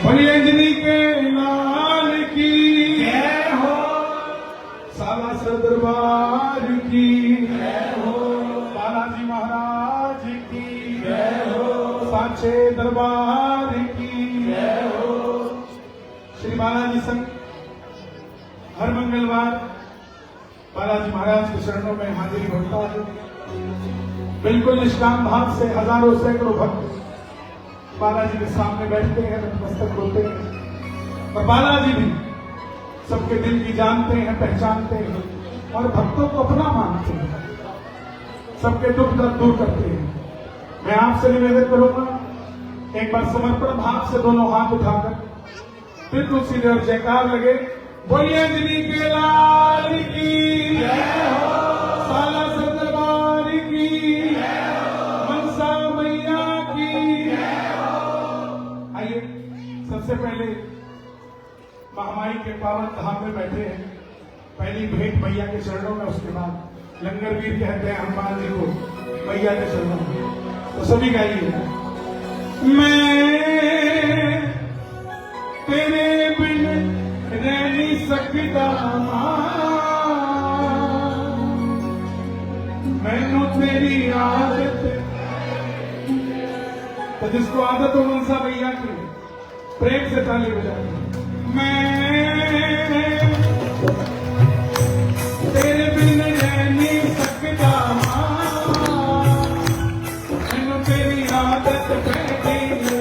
अंजनी के लाल की जय हो, सालासर दरबार की जय हो, बालाजी महाराज की जय हो, साचे दरबार की जय हो। श्री बालाजी संघ हर मंगलवार बालाजी महाराज के चरणों में हाजिरी होता है। बिल्कुल निष्काम भाव से हजारों सैकड़ों भक्त बालाजी के सामने बैठते हैं, नतमस्तक होते हैं। और बालाजी भी सबके दिल की जानते हैं, पहचानते हैं और भक्तों को अपना मानते हैं, सबके दुख दर्द दूर करते हैं। मैं आपसे निवेदन करूंगा, एक बार समर्पण भाव से दोनों हाथ उठाकर फिर तुलसी और जयकार लगे। बोलिए अंजनी के लाल की जय हो, सालासर दरबार की जय हो, मनसा मैया की जय हो। आइए सबसे पहले महामाई के पावन धाम में बैठे हैं, पहली भेंट मैया के चरणों में, उसके बाद लंगर वीर कहते हैं हनुमान जी को मैया के चरणों में। तो सभी गाइए, मैं तेरे बिन रह नहीं सकता, मैनू तेरी आदत। तो जिसको आदत हो मनसा भैया की, प्रेम से ताली बजाए। मैं तेरे बिन रह नहीं सकता, मैनू तेरी आदत पै गई।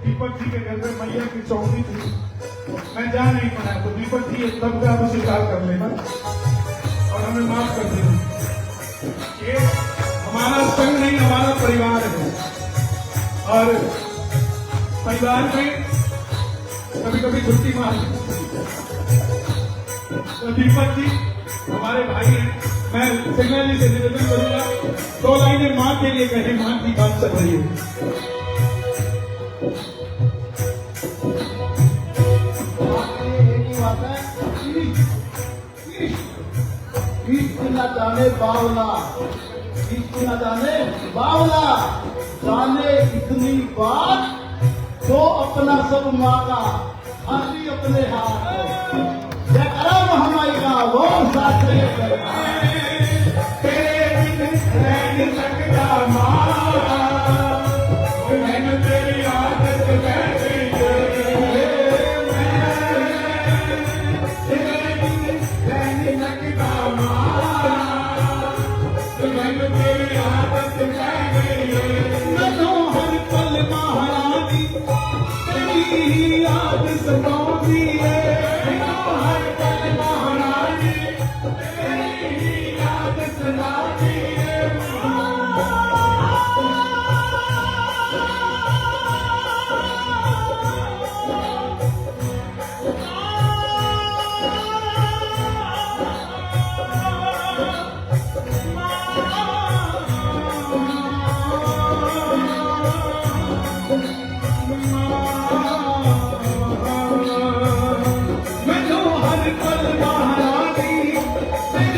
दीपक जी के घर में मैया की चौकी थी, मैं जा नहीं पाया, तो दीपक जी तब का आप स्वीकार कर लेना और हमें माफ कर देना। ये हमारा संघ नहीं, हमारा परिवार है और परिवार में कभी कभी छुट्टी मार। तो दीपक जी हमारे भाई हैं, मैं सिग्नल जी से निवेदन करूंगा 2 लाइनें मां के लिए कहें, मां की बात चल रही है। न जाने बावला, न जाने बावला, जाने इतनी बात तो अपना सब मांगा हाथी अपने हाथ। जयकारा महामाई का वो साथ तेरे बिन रह नहीं सकता मां, मैंने तेरी आदत पै गई। हर पल महारानी तेरी याद सताओ। सताती है मैनू हर पल महारानी तेरी याद सताती है मैनू हर पल महारानी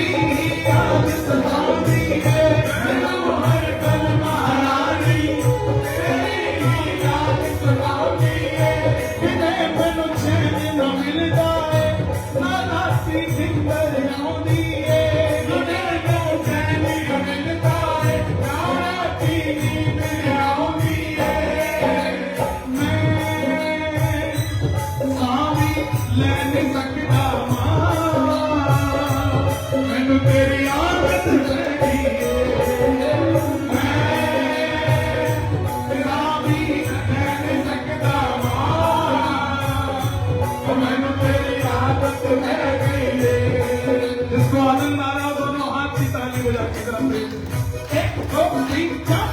तेरी याद सताती है मैनू हर पल महारानी तेरी याद सताती है किते मैनू चैन न मिलदा है ना राती जिंदर आउंदी है किते मैनू चैन न मिलदा है ना राती नींद आउंदी है मैं सावी ले नहीं सकदा मां मैनू तेरी आदत पै गई मैं सावी ले नहीं सकदा मां मैनू तेरी आदत पै गई जिसको आनंद आ रहा हो दोनों हाथ की ताली बजा के तरफ एक दो तीन चार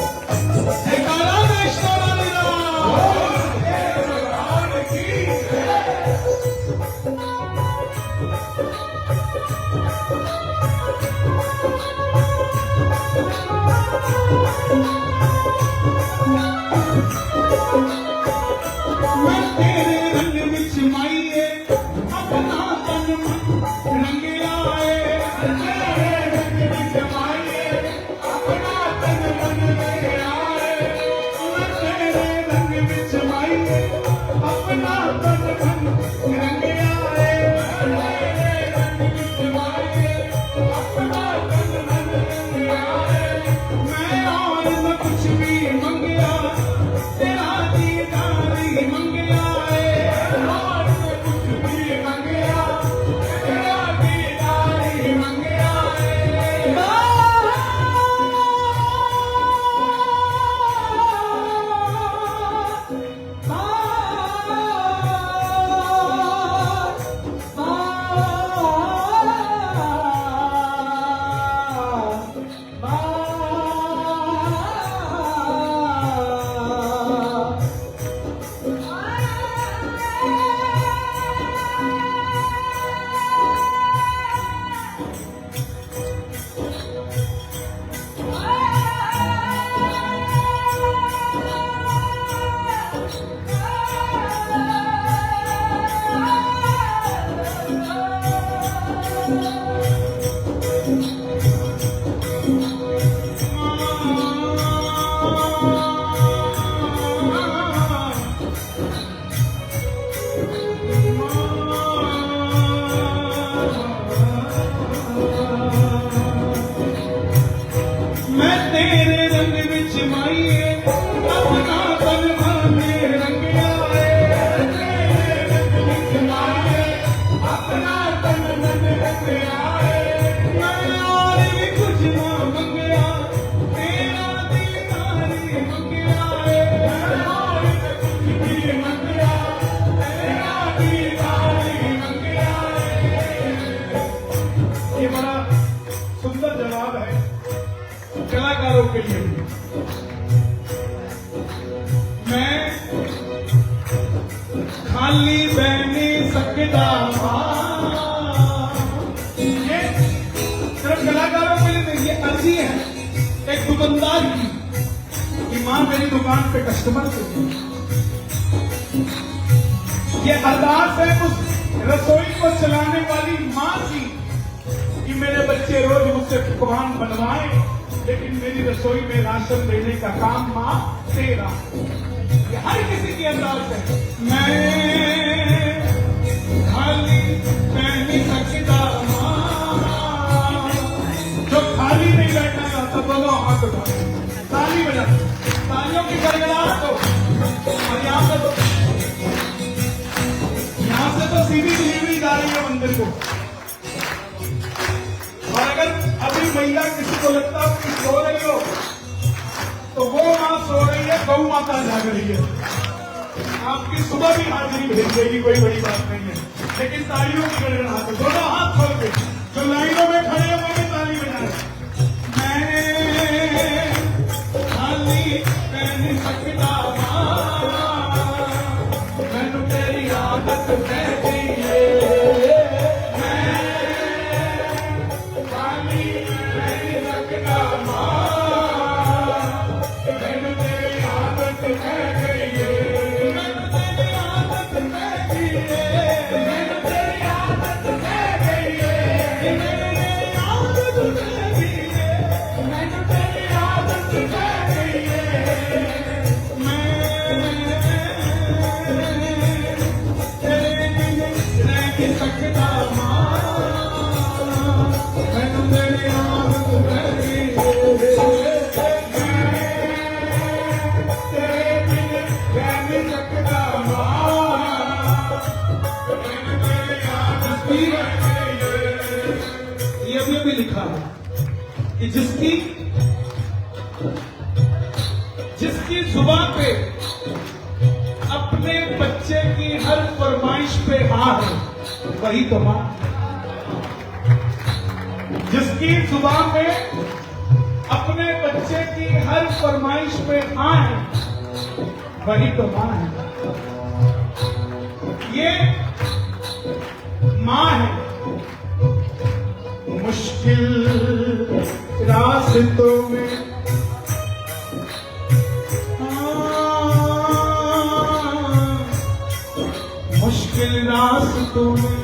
जयकारा वैष्णो भगवान की मैं तेरे रंग विच माईए अपना तन मन रंगिया है तेरे रंग विच माईए अपना तन मन रंगिया है मैं तेरे रंग विच माईए अपना तन मन रंगिया है तेरे रंग विच माईए अपना तन मन रंगिया है मैं और न कुछ भी मंगिया तेरा दीदार ही मंगिया है और न कुछ भी मंगिया तेरा दीदार ही मंगिया है मैं तेरे रंग विच माईए अपना तन मन रंगिया है तेरे रंग विच माईए अपना तन मन रंगिया है मैं और भी कुछ ना मंगिया तेरा दीदार ही मंगिया है मैं और भी कुछ भी मंगिया तेरा दीदार ही मंगिया है ये बड़ा सुंदर जवाब है कलाकारों के लिए मैं खाली बह नहीं सकता ये सिर्फ कलाकारों के लिए नहीं, ये अर्जी है एक दुकानदार की कि मां मेरी दुकान पे कस्टमर से ये अरदास है उस रसोई को चलाने वाली मां की कि मेरे बच्चे रोज मुझसे पकवान बनवाएं लेकिन मेरी रसोई में राशन देने का काम मां तेरा ये हर किसी की अंदाज है मैं खाली मैं नहीं सकता मां जो खाली नहीं बैठना चाहता दोनों हाथ उठा ताली बजा तालियों की गड़गड़ाहट हो और यहाँ से तो सीधी डिलीवरी जा रही है मंदिर को और अगर अभी मैया किसी को लगता है कि सो रही हो, तो वो माँ सो रही है, गौ माता जाग रही है। आपकी सुबह भी हाजिरी भेज देगी, कोई बड़ी बात नहीं है। लेकिन तालियों की गड़गड़ाहट, दोनों हाथ खोल के जो लाइनों में खड़े हैं वो भी ताली बजाएं। मैं खाली नहीं सकता मैनू तेरी आदत है ये भी लिखा है कि जिसकी जुबान पे अपने बच्चे की हर फरमाइश पे हाँ है वही तो मां। जिसकी जुबान पे अपने बच्चे की हर फरमाइश पे हाँ है वही तो मां है। ये मां है। मुश्किल रास्तों में मुश्किल रास्तों में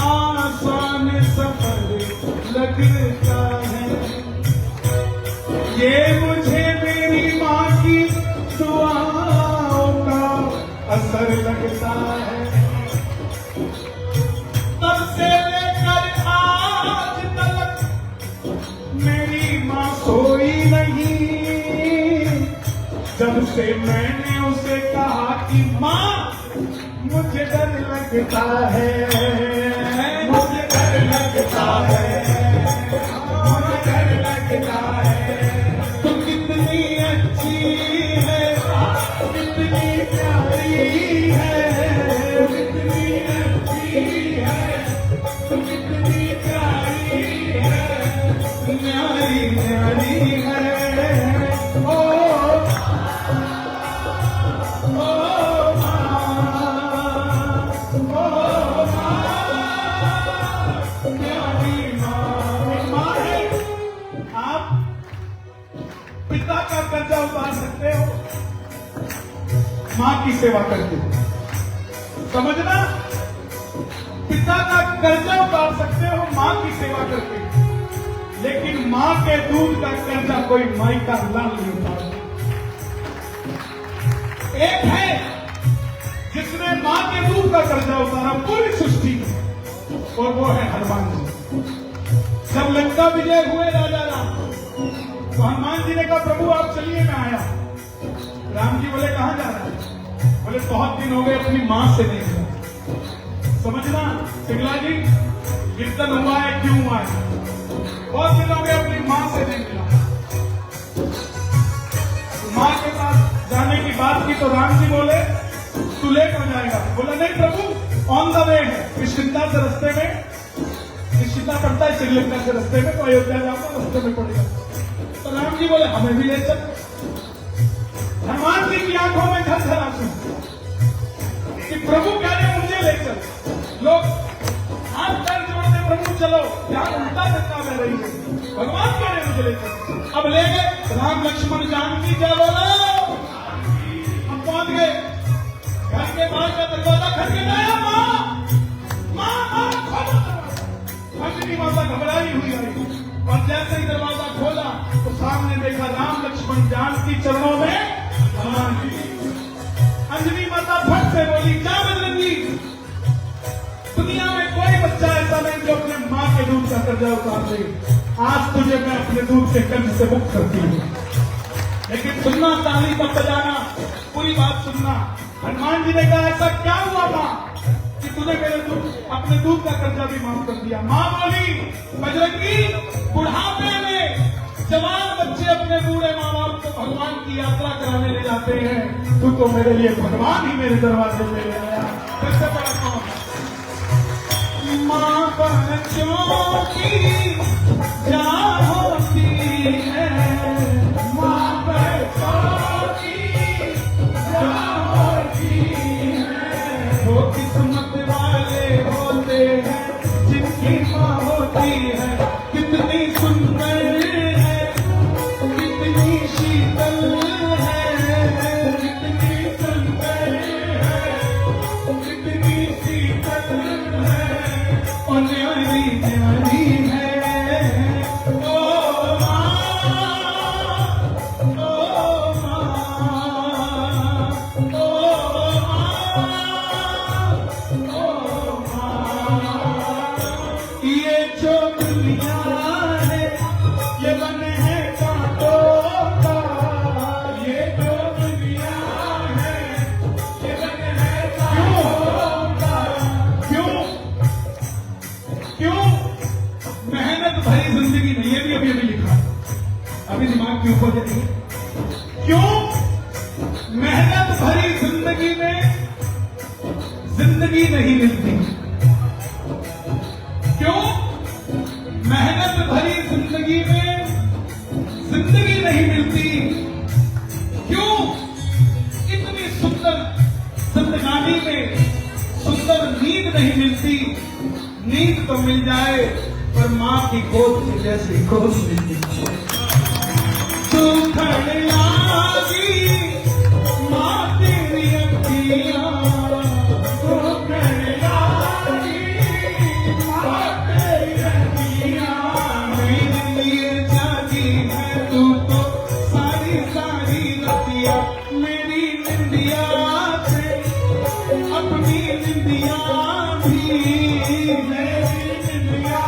आसान सफर लगता है। ये मुझे मेरी माँ की दुआओं का असर लगता है। तब से लेकर आज तक मेरी माँ सोई नहीं। जब से मैंने उसे कहा कि माँ मुझे डर लगता है, मुझे डर लगता है, मुझे डर लगता है। तू कितनी अच्छी है, कितनी प्यारी है, कितनी अच्छी है, तू कितनी प्यारी है, प्यारी प्यारी है। ओ पिता का कर्जा उतार सकते हो मां की सेवा करके। समझना, पिता का कर्जा उतार सकते हो मां की सेवा करके, लेकिन मां के दूध का कर्जा कोई माई का लाल नहीं उतार। एक है जिसने मां के दूध का कर्जा उतारा पूरी सृष्टि में, और वो है हनुमान जी। जब लंका विजय हुए राजा राम, तो हनुमान जी ने कहा प्रभु आप चलिए, मैं आया। राम जी बोले कहां जा रहा है? बोले बहुत दिन हो गए अपनी मां से नहीं मिला। समझना सिंगला जी, कीर्तन हुआ है क्यों हुआ है? बहुत दिन हो गए अपनी मां से नहीं मिला। मां के पास जाने की बात की तो राम जी बोले तू लेट हो जाएगा। बोला नहीं प्रभु ऑन द वे है, किष्किंधा से रास्ते में, किष्किंधा पड़ता है श्रीलंका के रास्ते में, तो अयोध्या जाऊंगा रास्ते में पड़ेगा। तो राम जी बोले हमें भी ले चल। हनुमान जी की आंखों में झरझर आंसू कि प्रभु कह रहे मुझे ले चल। लोग हाथ पैर जोड़ते प्रभु चलो, यहाँ उल्टा दिशा में रही है, भगवान कह रहे मुझे ले चल। अब ले गए राम लक्ष्मण जानकी, क्या बोला? हम पहुंच गए घर के बाहर का दरवाजा खटखटाया, माँ माँ खोलो। अंजनी माता घबराई हुई आई, और जैसे ही दरवाजा खोला तो सामने देखा राम लक्ष्मण जानकी चरणों में हनुमान जी। अंजनी माता फट से बोली क्या बजरंगी, दुनिया में कोई बच्चा ऐसा नहीं जो अपने माँ के दूध का कर्जा उतार दे। आज तुझे मैं अपने दूध के कर्ज से मुक्त करती हूँ। लेकिन सुनना, ताली मत बजाना, पूरी बात सुनना। हनुमान जी ने कहा ऐसा क्या हुआ माँ? कि तूने मेरे दूध अपने दूध का कर्जा भी माफ कर दिया। मां बोली, बजरंगी, बुढ़ापे में जवान बच्चे अपने बूढ़े माँ बाप को भगवान की यात्रा कराने ले जाते हैं, तू तो मेरे लिए भगवान ही मेरे दरवाजे पे ले आया। सबसे बड़ा कौन? माँ बच्चों की जान होती है, माँ बच्चों की जान होती है। वो किस्मत वाले होते हैं जिनकी माँ होती है। कितनी सुंदर है, कितनी शीतल है, कितनी सुंदर है, कितनी शीतल है, और न्यारी न्यारी है। ओ माँ, ओ माँ, ओ माँ, ये जो दुनिया है ये बन है कांटों का, ये जो दुनिया है ये बन है कांटों का। क्यों क्यों? मेहनत भरी जिंदगी नहीं, ये भी अभी अभी लिखा, अभी दिमाग के ऊपर नहीं। क्यों? मेहनत भरी जिंदगी में जिंदगी नहीं मिलती। क्यों? मेहनत भरी जिंदगी में जिंदगी नहीं मिलती। क्यों? इतनी सुंदर जिंदगानी में सुंदर नींद नहीं मिलती। नींद तो मिल जाए पर माँ की गोद में जैसी गोद मिलती है। तू खड़लागी माँ तेरी अखियाँ, तू खड़लागी माँ तेरी अखियाँ। मेरे लिए जागी है तू तो सारी सारी रतिया, मेरी निंदिया से अपनी निंदिया भी, मेरी निंदिया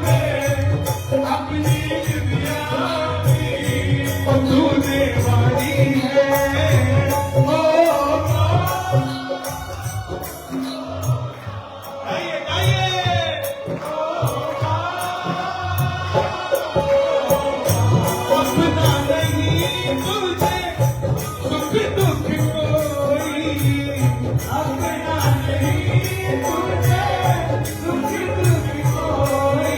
पे अपनी निंदिया भी, और तूने वाली है। ओ गाइए गाइए, अपना नहीं तुझे सुख दुख कोई, अपना नहीं तुझे सुख दुख कोई।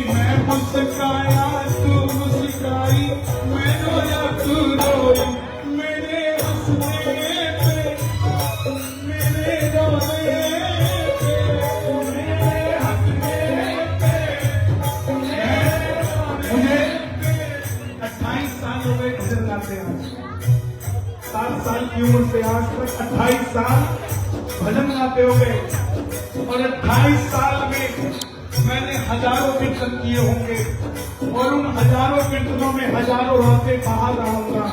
मैं मुस्काया तू मुस्काई, मैं रोया तू रोई, मेरे हंसने पे मेरे रोने पे, मेरे हंसने पे मुझे 28 साल हो गए भजन गाते हैं। 7 साल की उम्र से आज तक 28 साल भजन गाते हो गए, और 28 साल में मैंने हजारों कीर्तन किए होंगे, और उन हजारों कीर्तनों में हजारों रातें बाहर रहूंगा,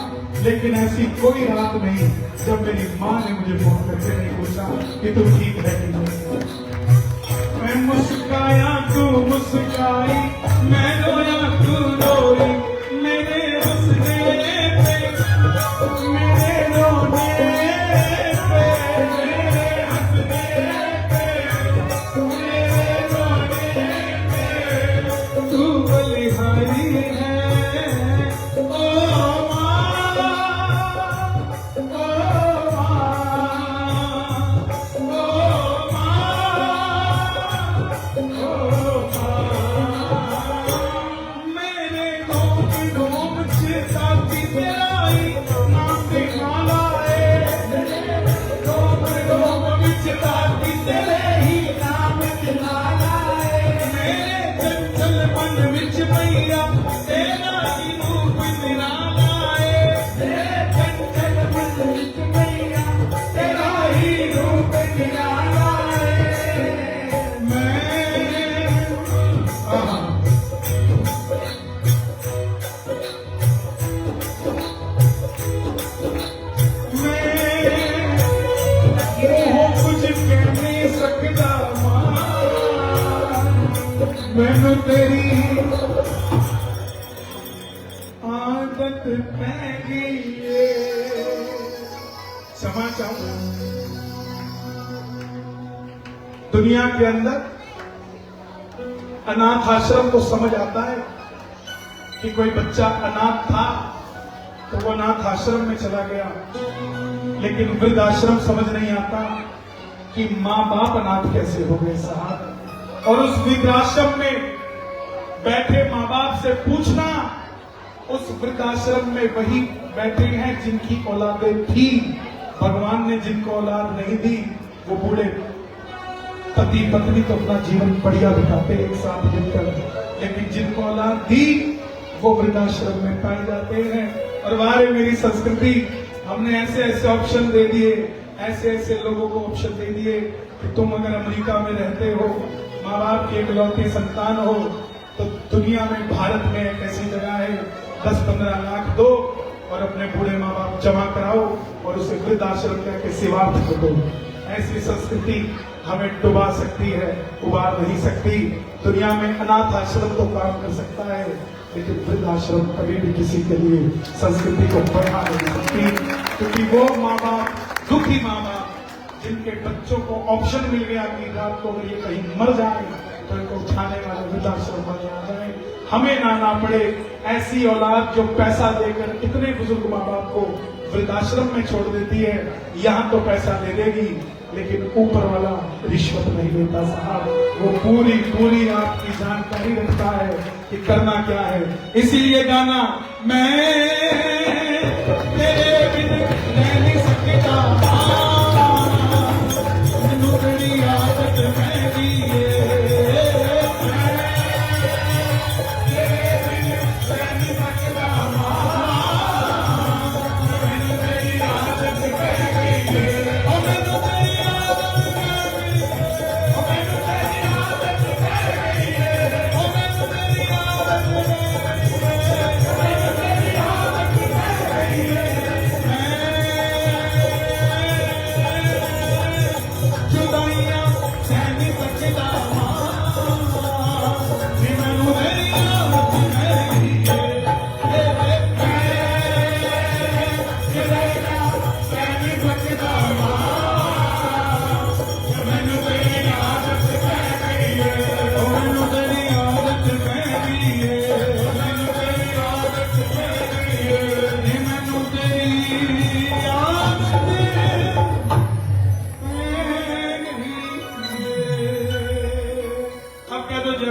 लेकिन ऐसी कोई रात नहीं जब मेरी माँ ने मुझे फोन करके नहीं पूछा कि तुम ठीक है कि नहीं। मैं मुस्काया तू मुस्काई, मैं रोया तू रोई, मेरे हंसने पे मेरे रोने पे, मेरे हंसने पे मेरे रोने पे, तू बलिहारी है। ओ माँ, ओ मैनू तेरी आदत पै गई है। क्षमा चाहूं दुनिया के अंदर अनाथ आश्रम तो समझ आता है कि कोई बच्चा अनाथ था तो वो अनाथ आश्रम में चला गया, लेकिन वृद्धाश्रम समझ नहीं आता कि माँ बाप अनाथ कैसे हो गए साहब। और उस वृद्धाश्रम में बैठे माँ बाप से पूछना, उस वृद्धाश्रम में वही बैठे हैं जिनकी औलादें थी, भगवान ने जिनको औलाद नहीं दी वो बूढ़े पति पत्नी तो अपना जीवन बढ़िया बिताते एक साथ मिलकर, लेकिन जिनको औलाद दी वो वृद्धाश्रम में पाए जाते हैं। और वारे मेरी संस्कृति, हमने ऐसे ऐसे ऑप्शन दे दिए, ऐसे ऐसे लोगों को ऑप्शन दे दिए कि तुम अगर अमेरिका में रहते हो, माँ बाप की इकलौती संतान हो, तो दुनिया में भारत में एक ऐसी जगह है 10-15 लाख दो और अपने बूढ़े माँ बाप जमा कराओ और उसे वृद्धाश्रम के सिवार्थ को दो। ऐसी संस्कृति हमें डुबा सकती है, उबार नहीं सकती। दुनिया में अनाथ आश्रम तो काम कर सकता है, लेकिन वृद्धाश्रम कभी भी किसी के लिए संस्कृति को बढ़ा नहीं सकती, क्योंकि वो माँ बाप, दुखी माँ बाप जिनके बच्चों को ऑप्शन मिल गया कि रात को अगर ये कहीं मर जाए तो इनको उठाने वाले वृद्धाश्रम बन आ जाए, हमें ना पड़े। ऐसी औलाद जो पैसा देकर इतने बुजुर्ग माँ बाप को वृद्धाश्रम में छोड़ देती है, यहाँ तो पैसा दे देगी लेकिन ऊपर वाला रिश्वत नहीं लेता साहब, वो पूरी आपकी जानकारी रखता है कि करना क्या है। इसीलिए गाना मैं तेरे बिन रह नहीं सकता, मैनू तेरी आदत मैं भी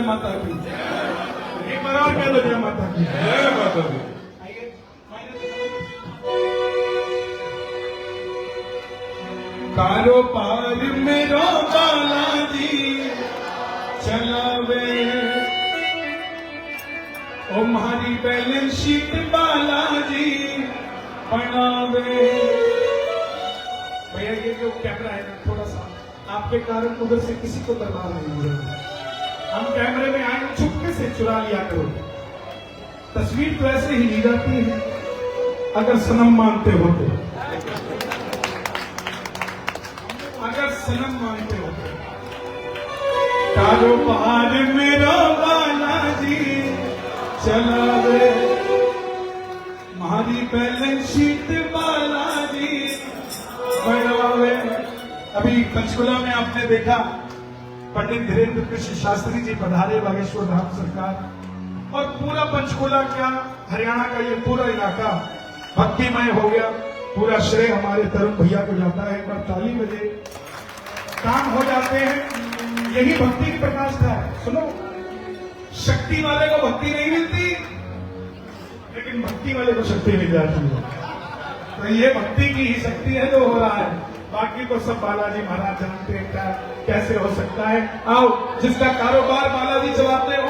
माता की एक बार और कह दो जय माता की। जय माता की। कारोबार मेरो बालाजी चलावे, ओ मारी बैलेंस शीट बालाजी बनावे। भैया ये जो कैमरा है ना, थोड़ा सा आपके कारण उधर से किसी को दरबार नहीं मिलेगा। हम कैमरे में आए चुपके से चुरा लिया करो, तस्वीर तो ऐसे ही ली जाती है अगर सनम मानते हो तो, अगर सनम मानते हो तो। कारोबार मेरा बालाजी चलावे, हमारी बैलेंस शीट बालाजी बनावे। अभी पंचकुला में आपने देखा पंडित धीरेन्द्र कृष्ण शास्त्री जी पधारे, बागेश्वर धाम सरकार, और पूरा पंचकुला क्या हरियाणा का ये पूरा इलाका भक्तिमय हो गया। पूरा श्रेय हमारे तरुण भैया को जाता है। एक बार ताली बजे काम हो जाते हैं, यही भक्ति की प्रकाष्ठा है। सुनो, शक्ति वाले को भक्ति नहीं मिलती, लेकिन भक्ति वाले को शक्ति मिल जाती है। तो ये भक्ति की ही शक्ति है जो हो रहा है, बाकी तो सब बालाजी महाराज जानते हैं क्या कैसे हो सकता है। आओ, जिसका कारोबार बालाजी चलाते हो,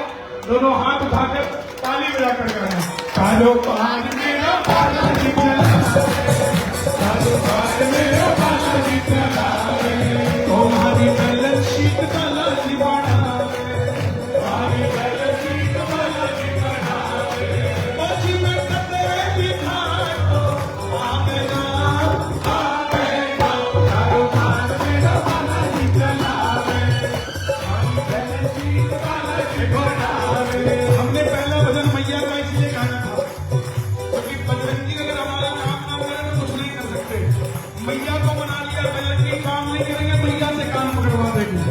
दोनों हाथ उठाकर ताली बजाकर करना। कारोबार मेरा बालाजी चलावे, कारोबार मेरा बालाजी चलावे, ओ हमारी बैलेंस शीट बालाजी बनावे, हमारी बैलेंस शीट बालाजी बनावे। पछी में कतरे दिखाए तो आवेगा, कारोबार मेरा बालाजी चलावे, हमारी बैलेंस शीट बालाजी बनावे। हमने पहला भजन मैया का इसलिए गाना था क्योंकि बजरंगी अगर हमारा काम ना करे तो कुछ नहीं कर सकते। मैया को बना लिया, बजरंगी काम नहीं करेंगे, मैया से काम पकड़वा देंगे।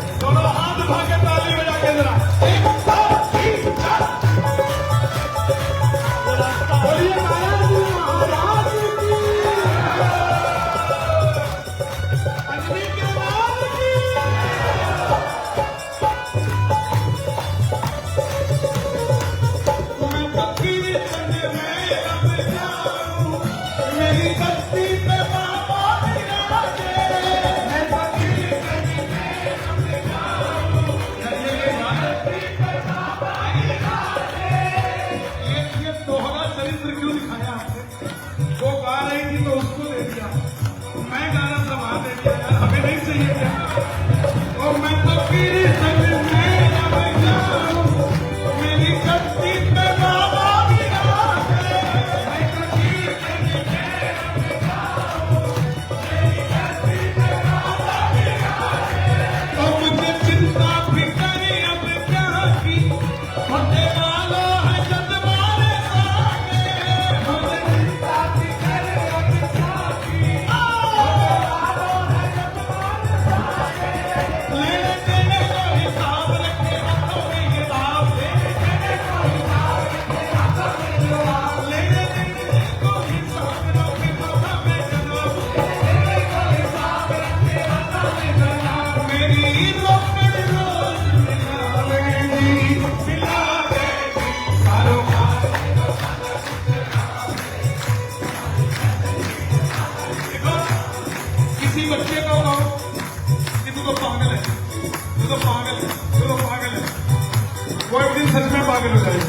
सच में पागल हो जाएगा।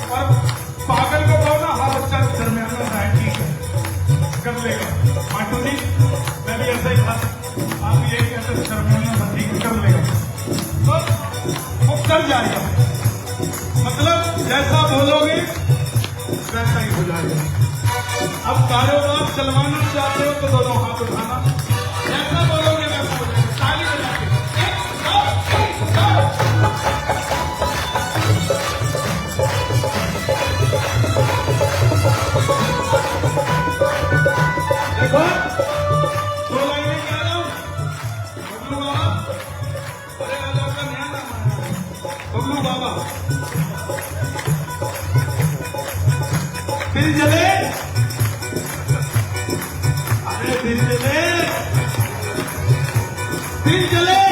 और पागल को कहो ना, हाँ बच्चा दरमियान में रहा है, ठीक है कर लेगा। माटू जी मैं भी ऐसा ही था, आप भी यही कहते दरमियान में ठीक कर लेगा, तो वो कर जाएगा। मतलब जैसा बोलोगे वैसा ही हो जाएगा। अब कारोबार चलवाना चाहते हो तो दोनों हाथ उठाना, जैसा बोलोगे वैसा हो जाएगा। ताली बजा के 1 2 3 देखो 2 लाइनें कह रहा हूं। बबलू बाबा, अरे आज आपका नया नाम आया है, बबलू बाबा। दिल जले, अरे दिल जले, दिल जले,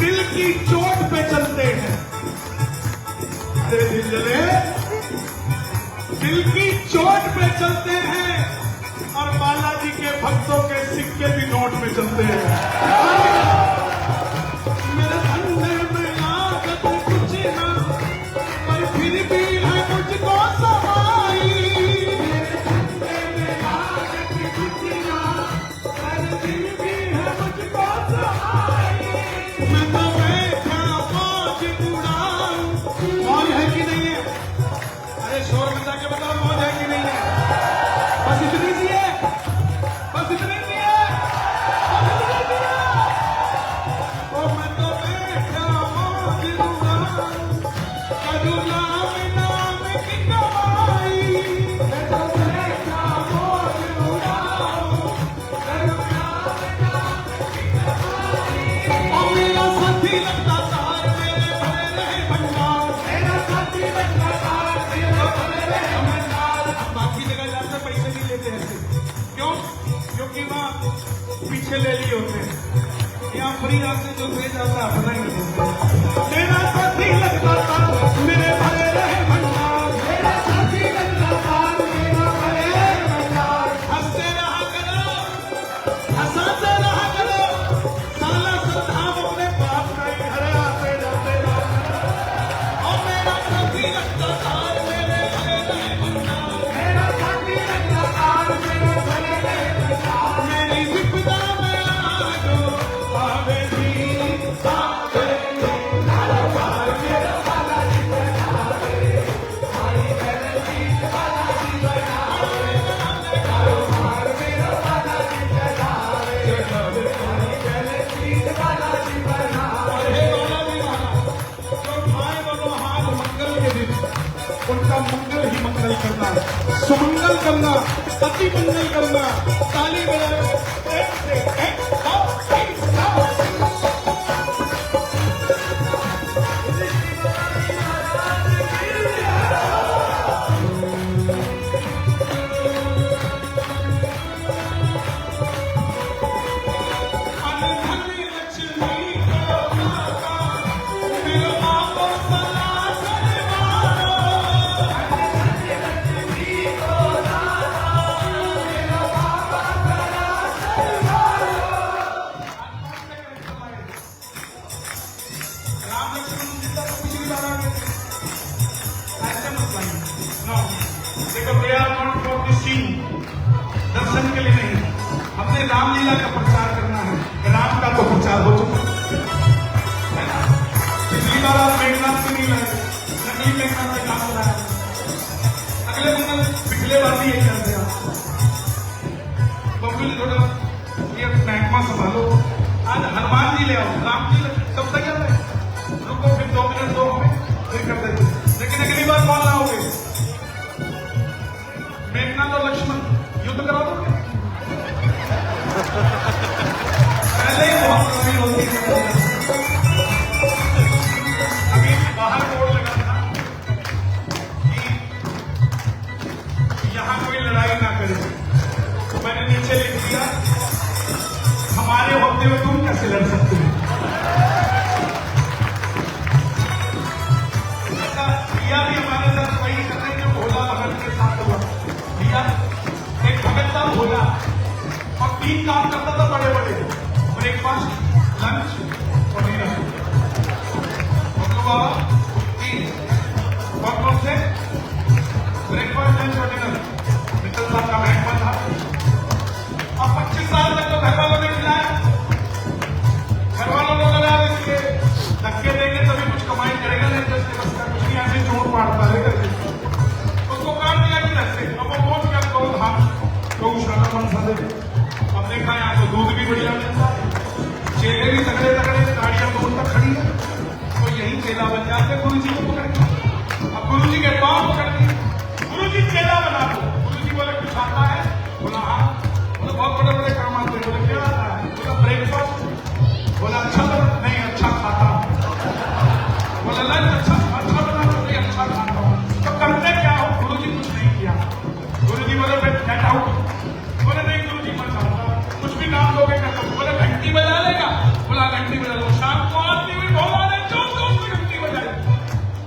दिल की चोट पे चलते हैं। अरे दिल जले, दिल की चोट पे चलते हैं, और बालाजी के भक्तों के सिक्के भी नोट पे चलते हैं। मेरे धंधे में लागत कुछ ना, पर फिर भी है मुझको समाई। मेरे धंधे में लागत कुछ ना, पर फिर भी है मुझको समाई। मैं तो बैठा मौज उड़ाऊं, मौज है कि नहीं है? अरे शोर मचा के बताओ, मौज है कि नहीं है? बस इतनी सी है, बस इतनी सी है, बस इतनी सी है। ओ मैं तो बैठा मौज उड़ाऊं, करूँ नाम नाम की कमाई। मैं तो बैठा मौज उड़ाऊं, करूँ नाम नाम की कमाई। ओ मेरा साथी लगता तार, मेरे भरे रहे भंडार, मेरा साथी लगता तार, मेरे भरे रहे भंडार। बाकी जगह जाते पैसे नहीं लेते ऐसे, क्यों? क्योंकि वहाँ पीछे ले लिए होते हैं। यहाँ फ्री रास्ते जो दे जाता है अपना ही नहीं होता। मेरा साथी लगता था, मेरे भरे रहे भंडार, मेरा साथी लगता था, मेरा भरे रहे भंडार। हंसते रहा करो, हंसाते रहा करो, साला सद्दाम अपने बाप का ही घर आते जाते रहा करो। और मेरा साथी लगता था, मेरे भरे रहे भंडार, मेरा साथी लगता था, मेरे भरे रहे भंडार। मेरी विपदा में आजो आवे जी, आवे जी, कारोबार मेरा बालाजी बनावे, आई मेरे जी बालाजी बनावे, कारोबार मेरा बालाजी बनावे, आई मेरे जी बालाजी बनावे। हे बालाजी महाराज, जो भाई बनो हाथ मंगल के दिन, उनका मंगल ही मंगल करना, सुमंगल करना, अति मंगल करना। ताली बजाओ, 1 2 3 अनधनी लक्ष्मी को माता, मेरे आपो सला सरवारो। अनधनी लक्ष्मी को माता, मेरे आपो सला सरवारो। राम लक्ष्मण सीता को कुछ भी बना के ऐसे मत लाइए। नो, देखो we are not for the scene, दर्शन के लिए नहीं, अपने रामलीला का प्रचार करना है। राम का तो प्रचार हो चुका है ना। पिछली बार आप मेघनाथ से नहीं लाए, नकली मेघनाथ से काम कराया, अगले मंगल पिछले बार भी यही करते आप। बबलू जी थोड़ा ये महकमा संभालो, आज हनुमान जी ले आओ, राम जी सब तैयार है, रुको फिर 2 मिनट दो हमें, फिर कर देंगे। लेकिन अगली बार कौन लाओगे? मेघनाथ और लक्ष्मण युद्ध करा दोगे? पहले ही बहुत कमी होती है। अभी बाहर बोर्ड लगा था कि यहाँ कोई लड़ाई ना करे, तो मैंने नीचे लिख दिया, हमारे होते हुए तुम कैसे लड़ सकते हो? दिया भी हमारे साथ वही कर रहे जो भोला भगत के साथ हुआ। दिया एक भगत था भोला, और 3 काम करता था बड़े बड़े, ब्रेकफास्ट, लंच और डिनर। और 3 और कौन से ब्रेकफास्ट लंच और डिनर मित्तल साहब का महकमा था और 25 साल तक तो घर वालों ने खिलाया। घर वालों को लगा देखिए धक्के देंगे तभी कुछ कमाई करेगा, नहीं तो इसके बस का कुछ नहीं, ऐसे चोट मारता रहेगा। उसको काट दिया कि रखते अब वो कौन क्या कौन हाँ गौशाला बन सकते। अब देखा यहाँ तो दूध भी बढ़िया मिलता है, चेले भी तगड़े तगड़े, गाड़ियां दूर तक खड़ी है, तो यही चेला बन जाते गुरु जी को पकड़ के। अब गुरु जी के पांव पकड़ के गुरु जी चेला बना दो। गुरु जी बोले कुछ आता है? बोला हाँ। बोला बहुत बड़े बड़े काम आते हैं। बोले क्या आता है? बोला ब्रेकफास्ट। बोला अच्छा बना? नहीं अच्छा खाता। बोला लंच अच्छा अच्छा बना? नहीं अच्छा खाता हूँ। तो करते क्या हो? गुरु जी कुछ नहीं किया। गुरु जी बोले गेट आउट। बोले नहीं गुरु जी मत जाऊंगा, कुछ भी काम दोगे कर दो। बोले घंटी बजा लेगा? बोला घंटी बजा लो। शाम को आती हुई भोला ने जोर जोर से घंटी बजाई।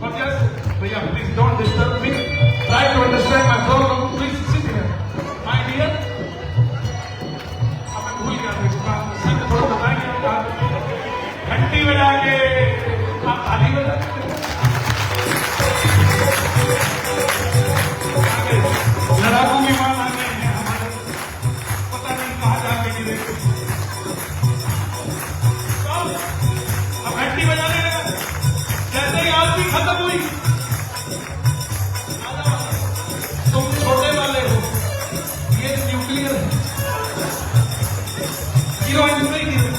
But yes, भैया please don't disturb me, try to understand my problem, please sit here my dear. अब मैं भूल गया था, सच थोड़ा बताएंगे आप। घंटी बजा के आप ताली बजा के लड़ाकू विमान आ गए हैं हमारे, पता नहीं कहाँ जाके गिरे। अब घंटी बजाने लगा, जैसे ही आरती खत्म हुई, तुम छोटे वाले हो, ये न्यूक्लियर है, हीरो नहीं हीरो।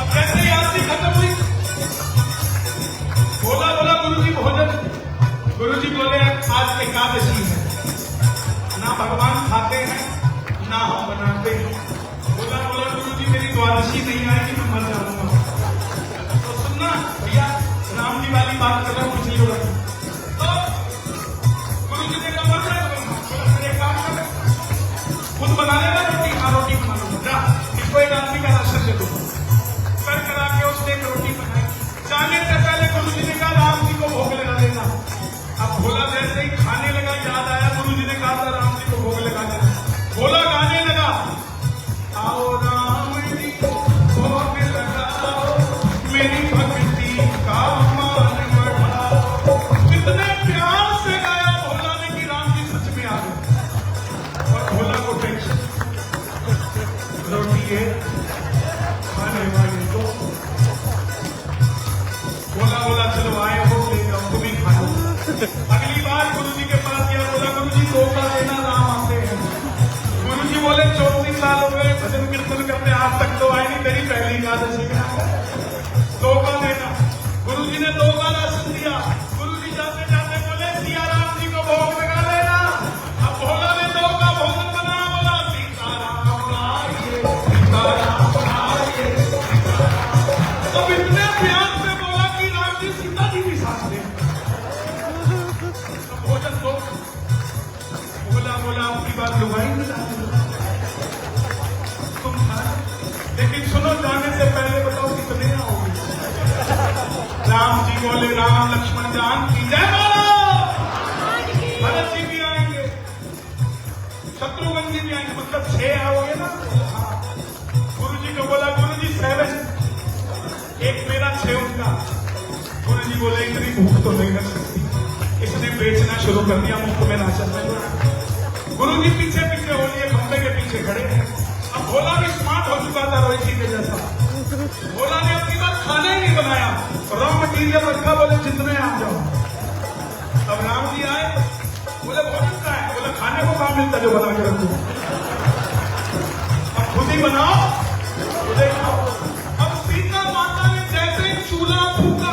अब जैसे ही आरती खत्म हुई, बोला बोला गुरु जी भोजन। गुरु जी बोले आज एकादशी है, ना भगवान खाते हैं ना हम बनाते हैं। बोला बोला गुरु जी मेरी द्वादशी नहीं आएगी, मैं मर जाऊंगा। तो सुनना भैया, राम जी वाली बात कर रहा हूं, कुछ नहीं होगा। तो गुरु जी ने कहा मर जाएगा। बोला फिर एक काम कर, खुद बना लेगा रोटी। हाँ रोटी बना लो, जा इसको एक आदमी का राशन दे दो। कर करा के उसने एक रोटी बनाई। जाने से पहले गुरु जी ने कहा राम जी को भोग लगा देना। अब भोला जैसे ही खाने लगा, याद आया गुरु जी ने कहा था राम जी को भोग लगा देना। भोला गाने लगा, आओ राम जी को भोग लगाओ, मेरी भक्ति का मान बढ़ाओ। कितने प्यार से गाया भोला ने कि राम जी सच में आ गए। और भोला को टेंशन, रोटी है खाने वाले को। बोला बोला चलो आए हो, ले जाओ तुम ही खा लो। अगली बार गुरु जी के पास गया, बोला गुरु जी धोखा देना, राम आते हैं। गुरु जी बोले 34 साल हो गए भजन कीर्तन करते, आज तक तो आई नहीं, तेरी पहली एकादशी में धोखा देना। गुरु जी ने 2 का राशन दिया। गुरु जी जाते जाते बोले सिया राम जी को भोग लगा लेना। अब भोला ने 2 का भोजन बना, बोला सीताराम आइए, सीताराम आइए। अब इतने प्यार से बोला कि राम जी सीता जी भी साथ ले। भोजन दो। बोला बोला आपकी बात लुभाई नहीं जाती तुम खा, लेकिन सुनो जाने से पहले बताओ कितने आओगे। राम जी बोले राम लक्ष्मण जान की जय बोलो। भरत जी भी आएंगे, शत्रुघ्न जी भी आएंगे, मतलब 6 आओगे ना। हाँ। गुरु जी को बोला गुरु जी 7, एक मेरा 6 उनका। गुरु जी बोले इतनी भूख तो नहीं रख सकती, इसने बेचना शुरू कर दिया मुफ्त में राशन में। गुरु जी पीछे पीछे हो लिए, खंबे के पीछे खड़े हैं। अब भोला भी स्मार्ट हो चुका था रोहित जी के जैसा। भोला ने अपनी बार खाना ही नहीं बनाया, रॉ मटीरियल रखा, बोले जितने आ जाओ। अब राम जी आए, बोले भोजन का है। बोले खाने को काम मिलता जो बना के रखो, अब खुद ही बनाओ खुद ही खाओ। अब सीता माता ने जैसे चूल्हा फूका,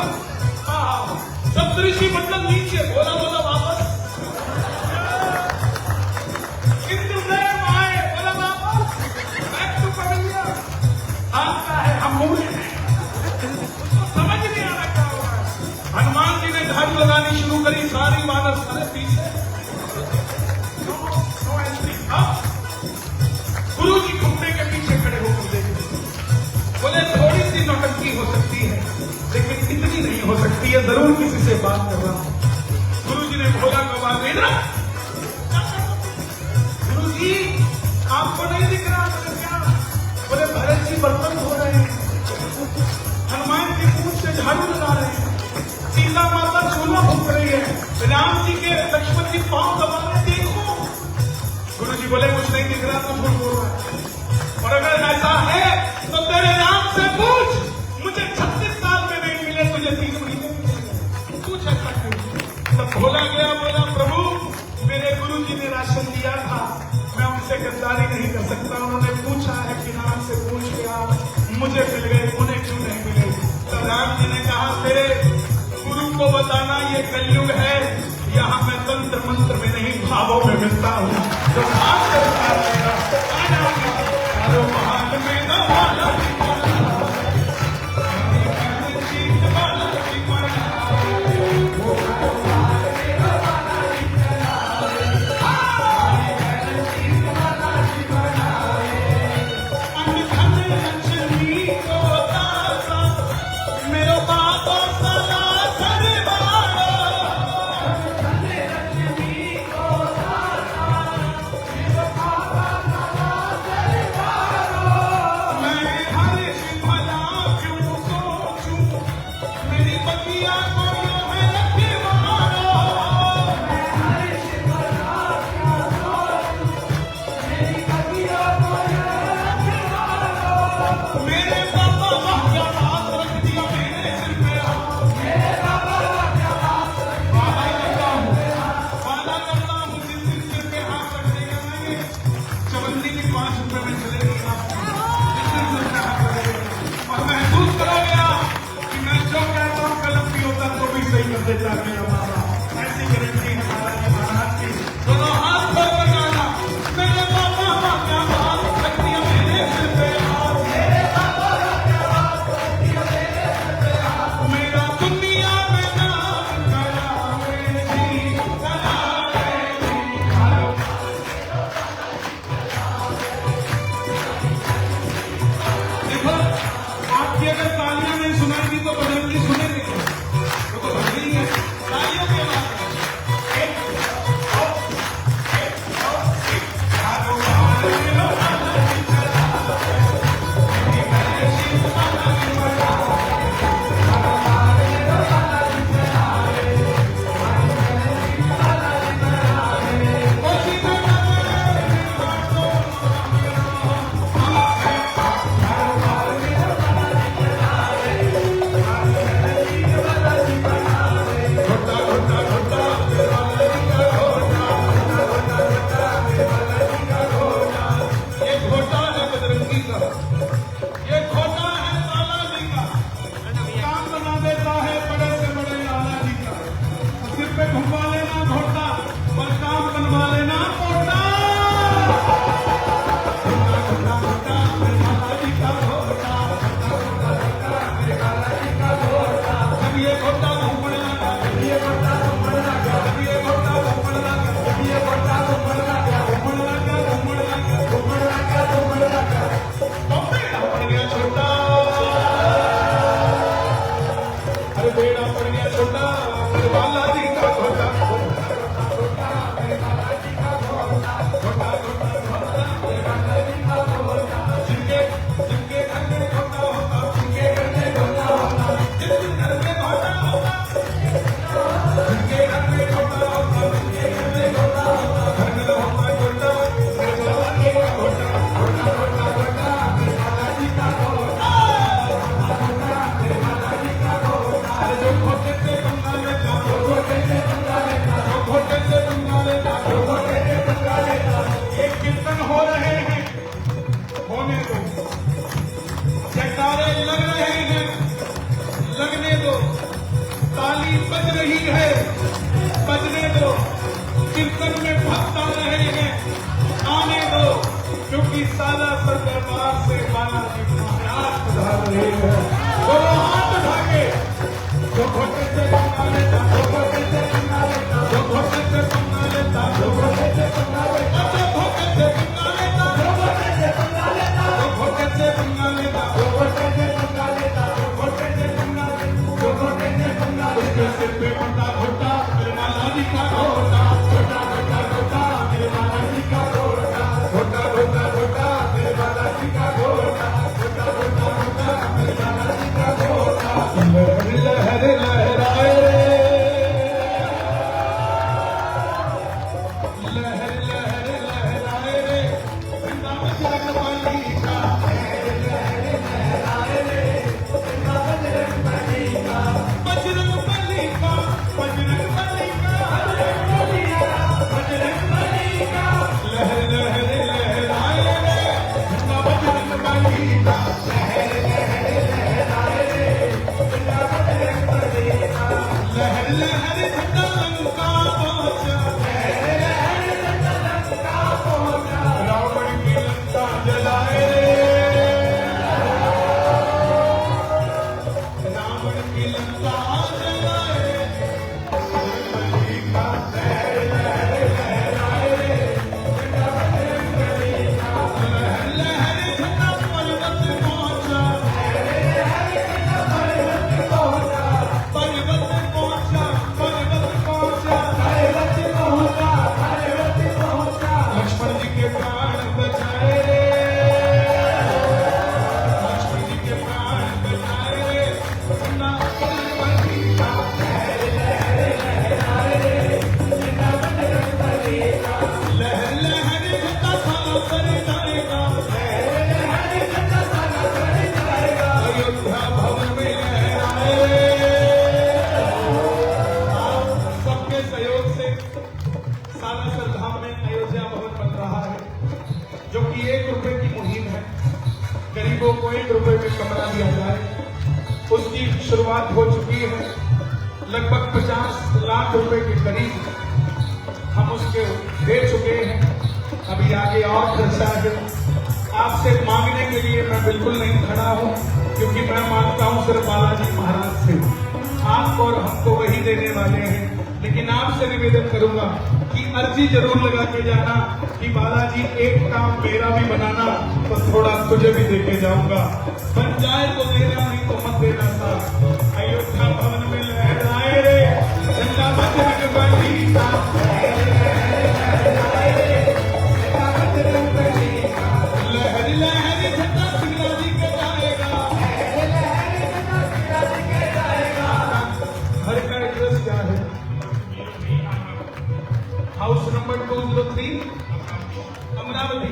सप्तऋषि मतलब नीचे। बोला बोला वापस इंद्रदेव आए, बोला वापस बैक टू पवेलियन। आता है हम मूल्य हैं, उसको समझ नहीं आ रहा क्या हो रहा है। हनुमान जी ने झाड़ू लगानी शुरू करी, सारी मानव सारे पीछे। गुरु जी खंबे के पीछे खड़े होकर देखे, बोले थोड़ी सी नौटंकी हो सकती है लेकिन इतनी नहीं हो सकती है, जरूर किसी से बात कर रहा हूं। गुरु जी ने भोला को आवाज देना, गुरु जी आपको नहीं दिख रहा? बोले क्या? बोले भरत जी बर्तन धो रहे हैं। उसकी पाँव दबाने देखो। गुरु जी बोले कुछ नहीं दिख रहा तो झूठ बोल रहा है। और अगर ऐसा है तो तेरे नाम से पूछ, मुझे 36 साल में नहीं मिले, तुझे 3 महीने में मिल गए। पूछ ऐसा क्यों? तब भोला गया, बोला प्रभु मेरे गुरु जी ने राशन दिया था, मैं उनसे गद्दारी नहीं कर सकता, उन्होंने पूछा है कि नाम से पूछ गया, मुझे मिल गए, उन्हें क्यों नहीं मिले? तब राम जी ने कहा तेरे गुरु को बताना ये कलयुग है, यहाँ मैं तंत्र मंत्र में नहीं भावों में मिलता हूँ। जो भाव करता रहेगा महान में न वाला ऐसी गारंटी है महाराज महाराज की। दोनों हाथ पर लगाना, मेरे बाबा क्या बात शक्तियां मेरे सिर पे, मेरा दुनिया में नाम करावे जी, देखो आपकी अगर तालियां नहीं सुनाएंगी तो बदल की सुनेंगे तालियों के बाद साला दरबार से बालाजी महाराज पधार रहे हैं। दोनों हाथ उठा के जो घोटे से पंगा लेता, जो घोटे से पंगा लेता, जो घोटे से पंगा लेता, जो घोटे से पंगा लेता, जो घोटे से पंगा लेता, जो घोटे से पंगा लेता, जो घोटे से पंगा लेता, जो घोटे से पंगा लेता, जो घोटे से पंगा लेता, जो घोटे से पंगा लेता, उसके सिर पे घोटा घोटा मेरे बालाजी का घोटा, घोटा घोटा घोटा मेरे बालाजी का घोटा, घोटा घोटा घोटा मेरे बालाजी का घोटा, घोटा घोटा घोटा मेरे बालाजी उसकी शुरुआत हो चुकी है। लगभग 50 लाख रुपए के करीब हम उसके दे चुके हैं। अभी आगे और खर्चा है। आपसे मांगने के लिए मैं बिल्कुल नहीं खड़ा हूं, क्योंकि मैं मांगता हूं सिर्फ बालाजी महाराज से। आपको और हमको वही देने वाले हैं। लेकिन आपसे निवेदन करूंगा कि अर्जी जरूर लगा के जाना कि बालाजी एक काम मेरा भी बनाना, तो थोड़ा तुझे भी देके जाऊंगा। बन जाए तो देना, नहीं तो मत देना था। अयोध्या भवन में लहराए रे झंडा बजरंग बली का, लहर लहर झंडा सिंगला जी के जाएगा। घर का एड्रेस क्या है? House number 203 Amravati.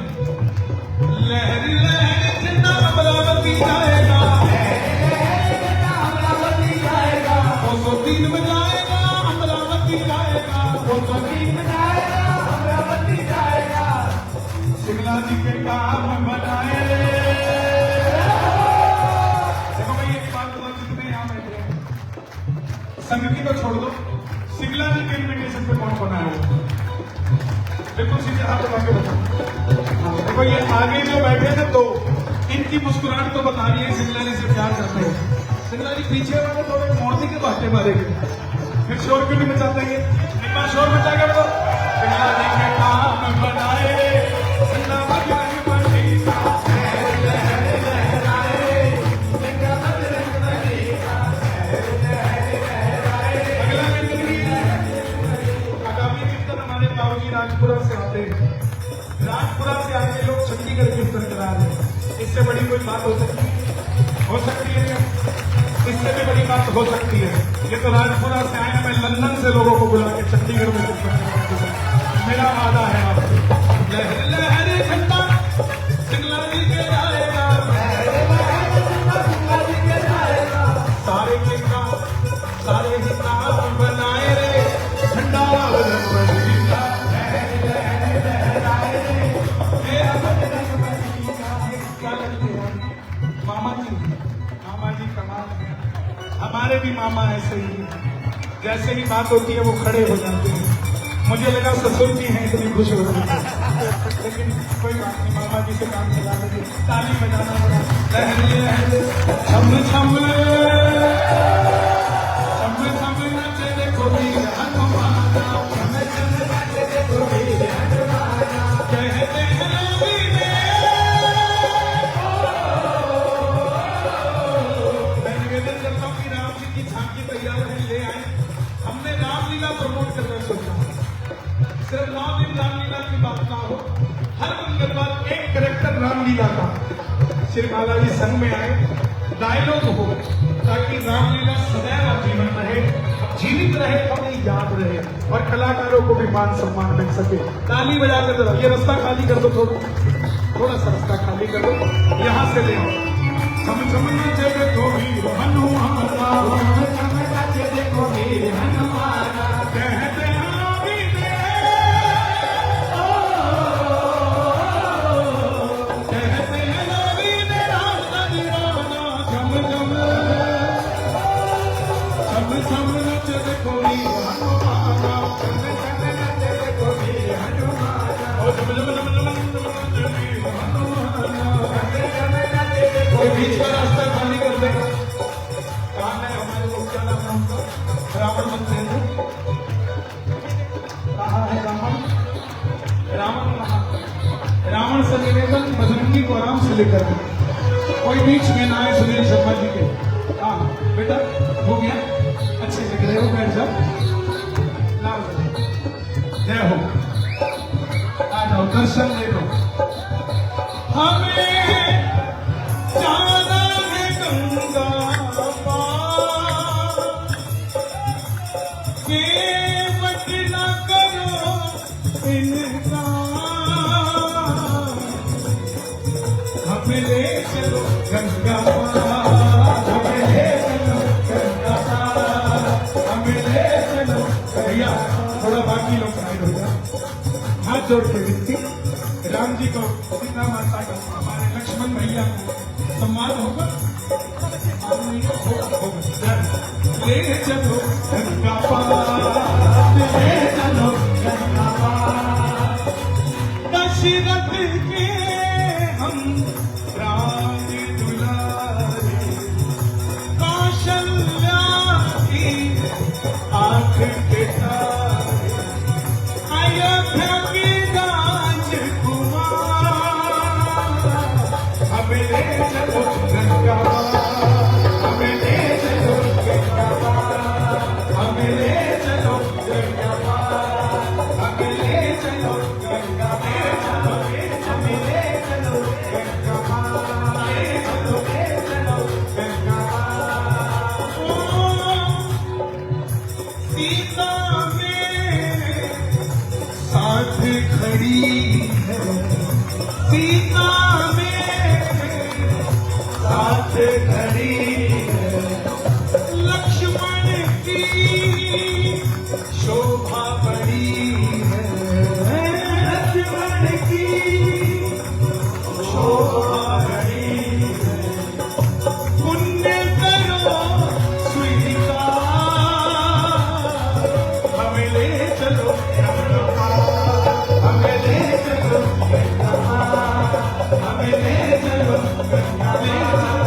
लहर लहर झंडा अमरावती जाएगा, 203 में जाएगा अमरावती जाएगा, 203 में जाएगा अमरावती जाएगा। सिंगला जी के काम बनाए। देखो भाई एक बात बताओ, जितने यहाँ बैठे हैं संघ की तो छोड़ दो, सिंगला जी के इन्विटेशन पे कौन कौन आया? बिल्कुल सीधे हाथ लगा के बताओ। देखो ये आगे जो बैठे थे दो, इनकी मुस्कुराहट तो बता रही है सिंगला जी से प्यार करते हैं। सिंगला जी पीछे वाले थोड़े मोर्ची के बाटे मारेंगे, फिर शोर क्यों नहीं मचाते? ये एक बार शोर मचा के बताओ। सिंगला जी के काम बनाए, झंडा बजरंग बली का, लहर लहराए, झंडा बजरंग बली का, अगला आगामी कीर्तन हमारे बाबूजी राजपुरा से आते हैं। राजपुरा से आके लोग चंडीगढ़ कीर्तन करा रहे हैं। इससे बड़ी कोई बात हो सकती है? इससे भी बड़ी बात हो सकती है? ये तो राजपुरा से आए, मैं लंदन से लोगों को बुला के चंडीगढ़ में कीर्तन करा। मेरा वादा है आपसे, लहर लहर झंडा सिंगला जी के जाएगा, सारे के काम सारे ही काम बनाए रे झंडा बजरंग बली का, लहर लहराए रे मेरा बजरंग बली का। क्या लगते हैं मामा जी? मामा जी कमाल है। हमारे भी मामा ऐसे ही हैं। जैसे ही बात होती है वो खड़े हो जाते हैं। मुझे लगा ससुर जी हैं इतनी खुश हो रही है, लेकिन कोई बात नहीं, मामा जी से काम चला लेंगे। ताली बजाना पड़ा। लहर लहर छम छम छम छम नचे देखो वीर हनुमान, छम छम नचे देखो वीर हनुमान। कहते हैं वीर मैं निवेदन करता हूँ कि राम जी की झांकी तैयार है, ले आए। हमने रामलीला प्रमोट करना सोचा, सिर्फ 9 दिन रामलीला की बात ना हो, हर मंगलवार एक कैरेक्टर रामलीला का श्री बालाजी संघ में आए, डायलॉग हो, ताकि रामलीला सदैव जीवन रहे, जीवित रहे, हमें याद रहे और कलाकारों को भी मान सम्मान मिल सके। ताली बजा के जरा ये रास्ता खाली कर दो, थोड़ा सा रास्ता खाली कर दो, यहाँ से ले आओ। हम नचे देखो वीर हनुमान, नचे देखो वीर हनुमान। कहते हैं बीच का रास्ता खाली कर दे। कहाँ है हमारे लोग? क्या नाम है उनका? रावण बनते हैं। कहाँ है रावण? रावण कहाँ? रावण से निवेदन बजरंगी को आराम से लेकर कोई बीच में ना आए। सुनील शर्मा जी के हाँ बेटा हो गया, अच्छे लग रहे हो, बैठ जाओ, जय हो, आ जाओ, दर्शन ले लो। हमें जाना है गंगा पार, केवट न करो इनका, हमें ले चलो गंगा पार, हमें ले चलो गंगा पार, हमें ले चलो। भैया थोड़ा बाकी लोग साइड हो जाए, हाथ जोड़ के विनती, राम जी को, सीता माता को, हमारे लक्ष्मण भैया को सम्मान होगा, होगा। ले चलो गंगा पार, ले चलो गंगा पार। दशरथ के हम राज दुलारे, कौशल्या की आंख के तारे, अयोध्या की राजकुमार, हमें ले चलो गंगा पार, हमें ले चलो गंगा पार, हमें ले चलो गंगा पार, हमें ले चलो गंगा पार, हमें ले चलो गंगा पार, ले चलो गंगा पार। ओ सीता मेरे साथ खड़ी है, सीता मेरे साथ खड़ी है, लक्ष्मण की शोभा बड़ी है, लक्ष्मण की शोभा बड़ी है। पुण्य करो स्वीकार, हमें ले चलो गंगा पार, हमें ले चलो गंगा पार, हमें ले चलो गंगा पार,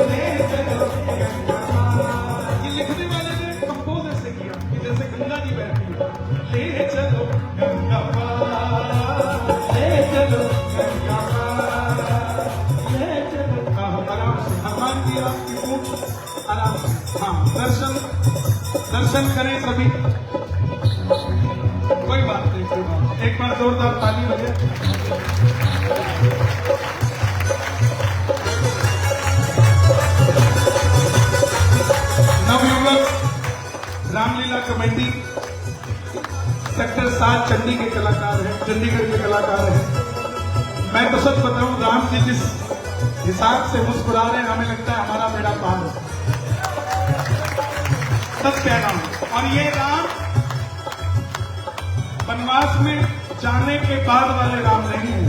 ले चलो गंगा पार। ये लिखने वाले ने कंपोज ऐसे किया कि जैसे गंगा जी बहती है, ले चलो गंगा पार, ले चलो गंगा पार, ले चलो। आराम से हनुमान जी आपकी पूछ आराम से, हाँ दर्शन करें सभी, कोई बात नहीं, कोई बात नहीं। एक बार जोरदार ताली बजे। नवयुवक रामलीला कमेटी सेक्टर 7 चंडी के कलाकार हैं, चंडीगढ़ के कलाकार हैं। मैं तो सच बताऊं, राम जी जिस हिसाब से मुस्कुरा रहे हैं, हमें लगता है हमारा बेड़ा पार हो। सच कह रहा हूं। और ये राम वनवास में जाने के बाद वाले राम नहीं है,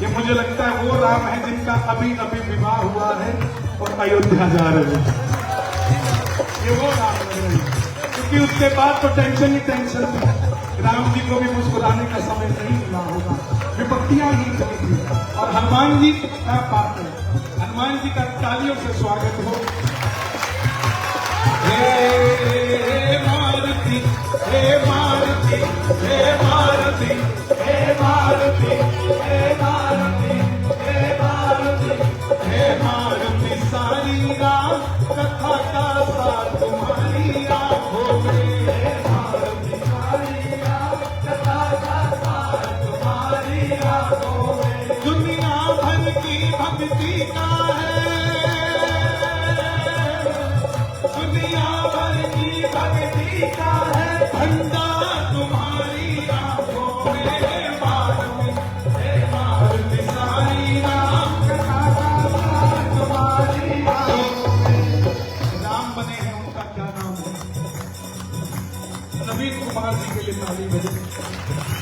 ये मुझे लगता है वो राम है जिनका अभी अभी विवाह हुआ है और अयोध्या जा रहे हैं। ये वो राम लग रहे हैं, क्योंकि उसके बाद तो टेंशन ही टेंशन थी। राम जी को भी मुस्कुराने का समय नहीं मिला होगा, विपत्तियां ही चली थी। और हनुमान जी क्या बात है, हनुमान जी का तालियों से स्वागत हो। हे मारुति, हे मारुति, हे मारुति, हे मारुति, हे मारुति, हे मारुति, हे मारुति, सारी राम कथा का सार तुम्हारी आंखों में, हे मारुति, सारी राम कथा का सार तुम्हारी आंखों में। दुनिया भर की भक्ति का है, दुनिया भर की भक्ति का है भंडार तुम्हारी आंखों में, हे मारुति, सारी राम कथा का सार तुम्हारी आंखों में। राम बने हैं, उनका क्या नाम है? नवीन कुमार जी के लिए ताली बजे,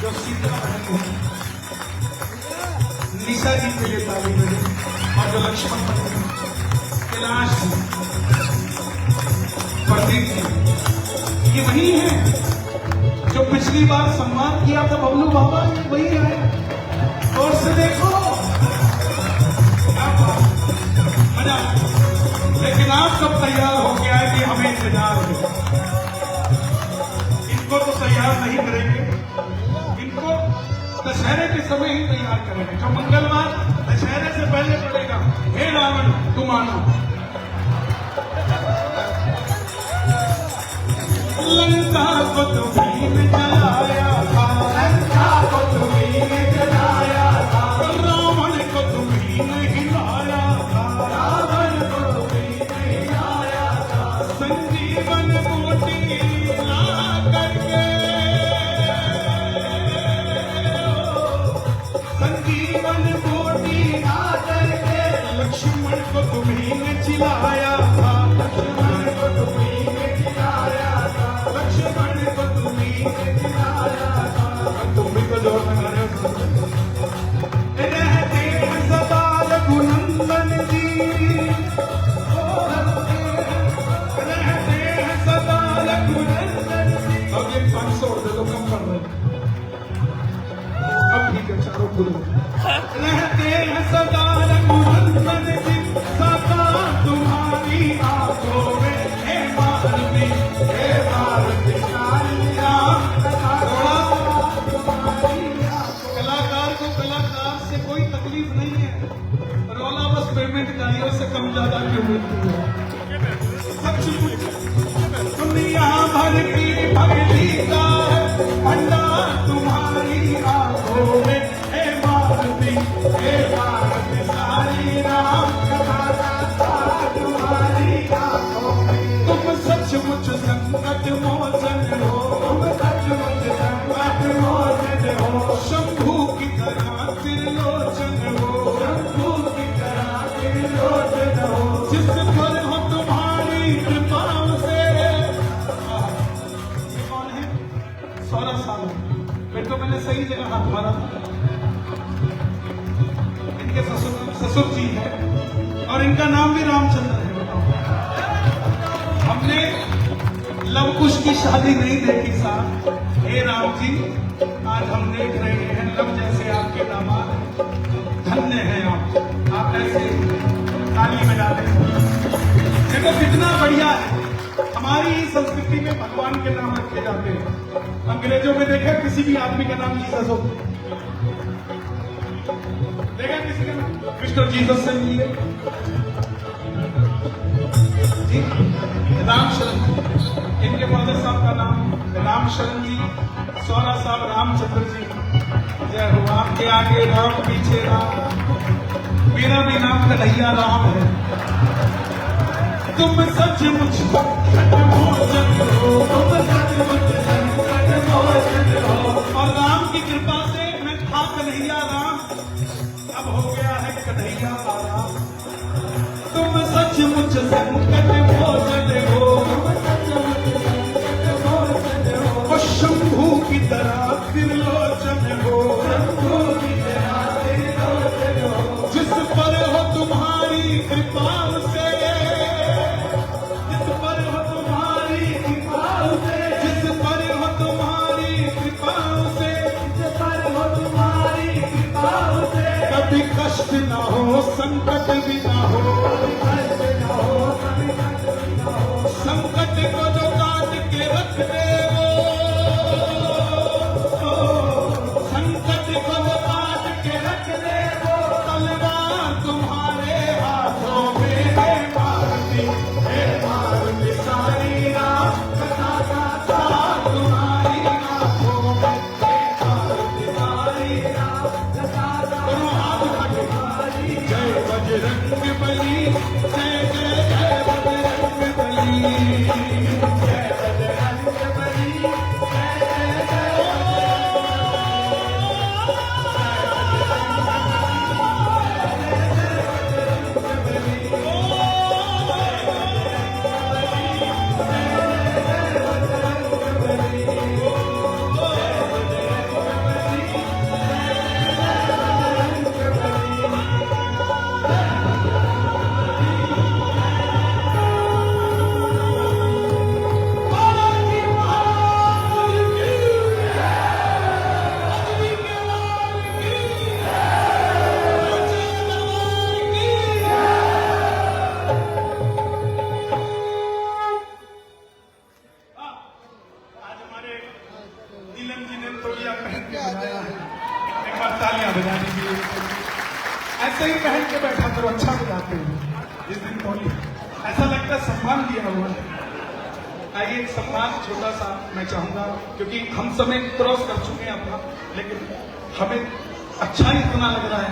जो सीता बहन है। निशा जी के लिए ताली बजे, और जो लक्ष्मण बने हैं, कैलाश जी, प्रदीप जी, ये वही है जो पिछली बार सम्मान किया था बबलू बाबा, वही है। और से देखो क्या बात, मजा। लेकिन आप कब तैयार हो गया है कि हमें इंतजार है। इनको तो तैयार नहीं करेंगे, इनको दशहरे के समय ही तैयार करेंगे। जो मंगलवार दशहरे से पहले पड़ेगा, हे रावण तुम आना। लंका को तुम्हीं जलाया था, लंका को तुम्हीं जलाया था, रावण को तुम्हीं हिलाया था, रावण को तुम्हीं हिलाया था। संजीवन बूटी ला करके, संजीवन बूटी ला करके, लक्ष्मण को तुम्हीं चिल्लाया था, लक्ष्मण को तुम्हीं चिल्लाया था, लक्ष्मण को तुम्हीं चिल्लाया था। तुम भी तो जोर लगा रहे हो। रहते हैं सदा रघुनंदन जी, रहते सही जगह हाथ मारा था। इनके ससुर जी है और इनका नाम भी रामचंद्र है। हमने लव कुश की शादी नहीं देखी साहब। हे राम जी, आज हम देख रहे हैं लव जैसे आपके दामाद। धन्य हैं आप ऐसे ताली में डालें। देखो कितना बढ़िया है। हमारी संस्कृति में भगवान के नाम रखे जाते हैं। अंग्रेजों में देखा किसी भी आदमी का नाम जीसस हो, देखा किसी का नाम मिस्टर जीसस से मिलिए जी। राम शरण, इनके फादर साहब का नाम राम शरण जी, सौरा साहब रामचंद्र जी। जय हो। आपके आगे राम, पीछे राम। मेरा भी नाम कन्हैया राम है। तुम सचमुच खटमोचन हो, तुम सचमुच खटमोचन हो। और राम की कृपा से मैं था कन्हैया राम, अब हो गया है कन्हैया राम। तुम सचमुच संकट मोचन हो, और शंभू की तरह त्रिलोचन हो। जिस पर हो तुम्हारी कृपा से, जिस पर हो तुम्हारी कृपा से, जिस पर हो तुम्हारी कृपा से, जिस पर हो तुम्हारी कृपा से, कभी कष्ट न हो, संकट भी न हो, संकट को जो काट के रख दे वो, संकट को जो काट के रख दे वो, तलवार तुम्हारे हाथों में है मारुति, है मारुति सारी रात कथा तुम्हारी आंखों में, है मारुति सारी रात कथा। दोनों हाथ उठा के जय बजरंग बली, जय जय जय बजरंग बली, जय बजरंग बली, जय जय जय ऐसे ही पहन के बैठा करो, अच्छा बजाते हैं। जिस दिन होली ऐसा लगता है सम्मान दिया हुआ है। आइए एक सम्मान छोटा सा मैं चाहूंगा, क्योंकि हम समय क्रॉस कर चुके हैं अपना, लेकिन हमें अच्छा ही इतना लग रहा है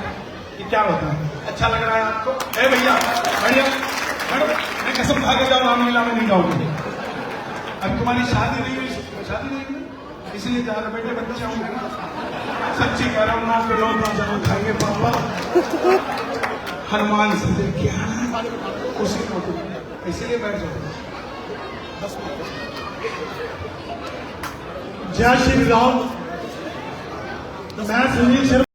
कि क्या होता है। अच्छा लग रहा है आपको? ए भैया बढ़िया, मैं कसम खा के जाऊँ रामलीला में नहीं जाऊंगी। अब तुम्हारी शादी नहीं हुई, शादी नहीं हुई इसलिए जा रहे बेटे, बच्चे होंगे। सच्ची कह रहा हूं, ना के लोग ना जरूर खाएंगे पापा। हनुमान से देख के उसी फोटो, इसलिए बैठ जाओ। जय श्री राम। मैं सुनील शर्मा।